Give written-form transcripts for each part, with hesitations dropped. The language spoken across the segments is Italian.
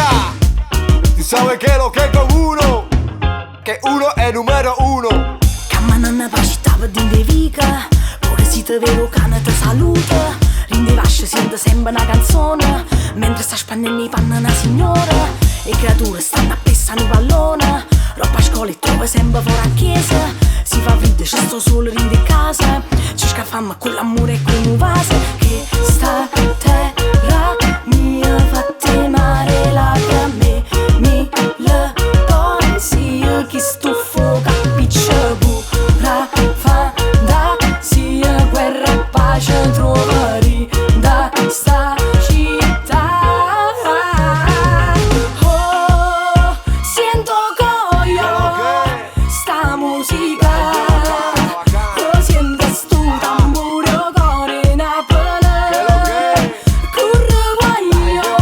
lírica. Tú sabes que lo que con uno, che uno è numero uno. Camminando per città per dinde vica, pure si te vedo cane te saluta. Rinde vasce sente sempre una canzone, mentre sta spannendo i panni una signora. E creature stanno appessa nei pallone, roba a scuola e trova sempre fuori a chiesa. Si fa freddo, ci sto solo rinde in casa, ci scaffammo con l'amore e con un vaso. Che sta terra mia fa temare la che a me mi le poesie che stufo capisce pura fantasia, guerra e pace trovari da sta città. Oh, sento coglio sta musica, oh, sento stu tamburo cuore Napoli, curre voglio,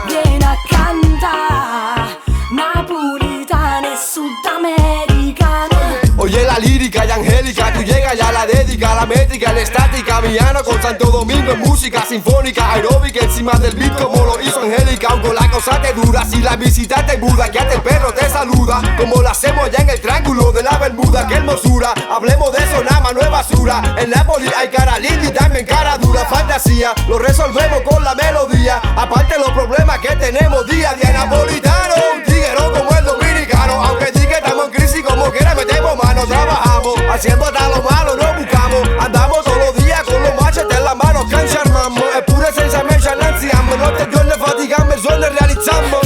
vieni a cantare napolitane e sudamericane. Oye la lírica y angélica, tú llegas ya la dedica, la métrica, la estática, villano con Santo Domingo en música sinfónica, aeróbica encima del beat como lo hizo Angélica. Aunque la cosa te dura, si la visita te muda, que hasta el perro te saluda, como lo hacemos ya en el triángulo de la Bermuda. Qué hermosura, hablemos de eso, nada más no es basura. En Napoli hay cara linda y también cara dura, fantasía, lo resolvemos con la melodía. Aparte los problemas que tenemos día a día, napolitano, un tiguero como el dominicano. Aunque diga que estamos en crisis, como quiera metemos mano, trabajamos, haciendo hasta lo malo no buscamos. Andamos todos los días con los machetes en la mano, che armamos. Eppure senza me ci annanziamo, notte e giorno faticammo e solo realizziamo.